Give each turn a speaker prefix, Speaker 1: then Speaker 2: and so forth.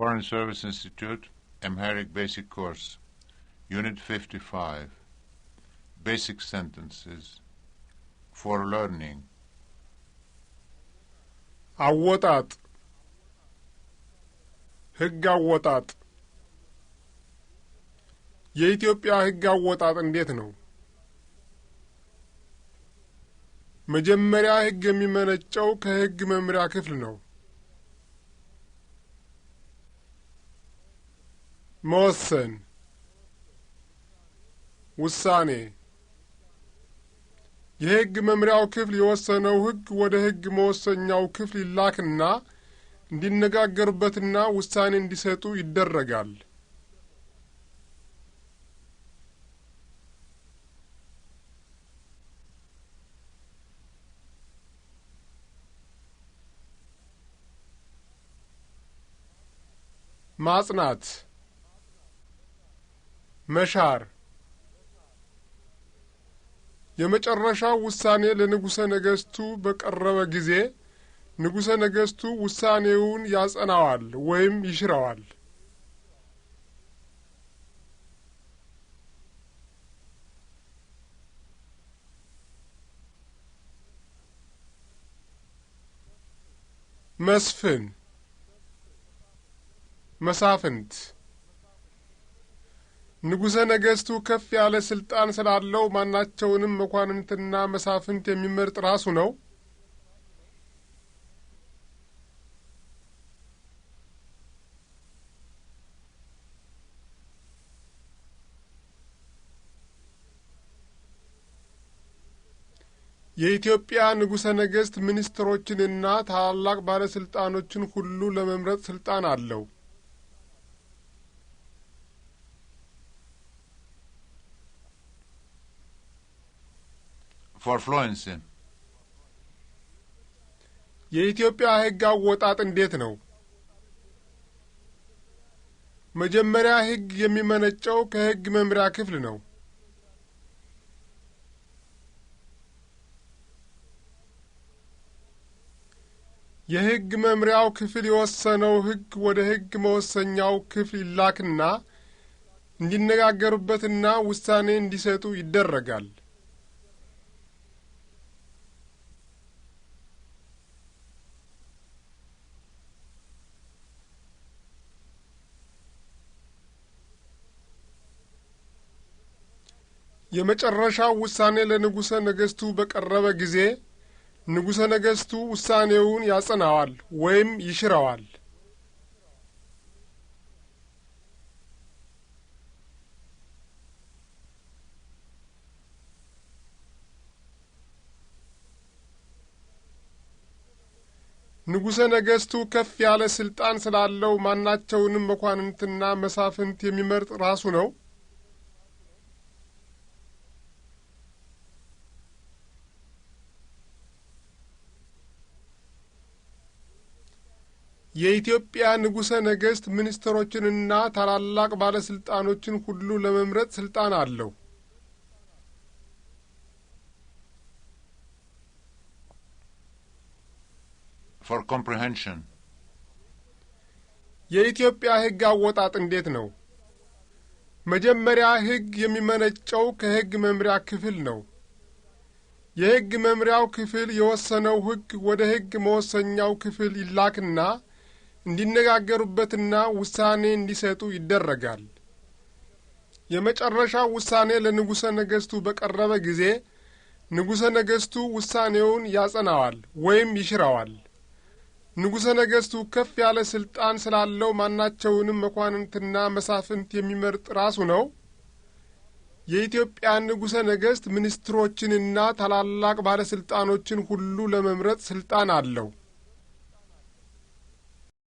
Speaker 1: Foreign Service Institute, Amharic Basic Course, Unit 55, Basic Sentences, for Learning.
Speaker 2: አወጣጥ ሕግ አወጣጥ የኢትዮጵያ ሕግ አወጣጥ እንዴት ነው? መጀመሪያ ሕግ የሚመነጨው ከሕግ መምሪያ ክፍል ነው። መወሰን፣ ውሳኔ። የሕግ መምሪያው ክፍል የወሰነው ሕግ ወደ ሕግ መወሰኛው ክፍል ይላክና እንዲነጋገሩበትና ውሳኔ እንዲሰጡ ይደረጋል። ማጽናት፣ መሻር። የመጨረሻው ውሳኔ ለንጉሠ ነገሥቱ በቀረበ ጊዜ ንጉሠ ነገሥቱ ውሳኔውን ያጸናዋል ወይም ይሽረዋል። መስፍን፣ መሳፍንት። ንጉሠ ነገሥቱ ከፍ ያለ ስልጣን ስላለው ማናቸውንም መኳንንትና መሳፍንት የሚመርጥ ራሱ ነው። የኢትዮጵያ ንጉሠ ነገሥት ሚኒስትሮችንና ታላላቅ ባለስልጣኖችን ሁሉ ለመምረጥ ስልጣን አለው።
Speaker 1: For fluency.
Speaker 2: የኢትዮጵያ ሕግ አወጣጥ እንዴት ነው? መጀመሪያ ሕግ የሚመነጨው ከሕግ መምሪያ ክፍል ነው። የሕግ መምሪያው ክፍል የወሰነው ሕግ ወደ ሕግ መወሰኛው ክፍል ይላክና እንዲነጋገሩበትና ውሳኔ እንዲሰጡ ይደረጋል። የመጨረሻው ውሳኔ ለንጉሠ ነገሥቱ በቀረበ ጊዜ ንጉሠ ነገሥቱ ውሳኔውን ያጸናዋል ወይም ይሽረዋል። ንጉሠ ነገሥቱ ከፍ ያለ ስልጣን ስላለው ማናቸውንም መኳንንትና መሳፍንት የሚመርጥ ራሱ ነው። የኢትዮጵያ ንጉሠ ነገሥት ሚኒስትሮችንና ታላላቅ ባለስልጣኖችን ሁሉ ለመምረጥ ስልጣን አለው።
Speaker 1: For comprehension.
Speaker 2: የኢትዮጵያ ሕግ አወጣጥ እንዴት ነው? መጀመሪያ ሕግ የሚመነጨው ከሕግ መምሪያ ክፍል ነው። የሕግ መምሪያው ክፍል የወሰነው ሕግ ወደ ሕግ መወሰኛው ክፍል ይላክና እንዲነጋገሩበትና ውሳኔ እንዲሰጡ ይደረጋል። የመጨረሻው ውሳኔ ለንጉሠ ነገሥቱ በቀረበ ጊዜ ንጉሠ ነገሥቱ ውሳኔውን ያጸናዋል ወይም ይሽረዋል። ንጉሠ ነገሥቱ ከፍ ያለ ስልጣን ስላለው ማናቸውንም መኳንንትና መሳፍንት የሚመርጥ ራሱ ነው። የኢትዮጵያ ንጉሠ ነገሥት ሚኒስትሮችንና ታላላቅ ባለስልጣኖችን ሁሉ ለመምረጥ ስልጣን አለው።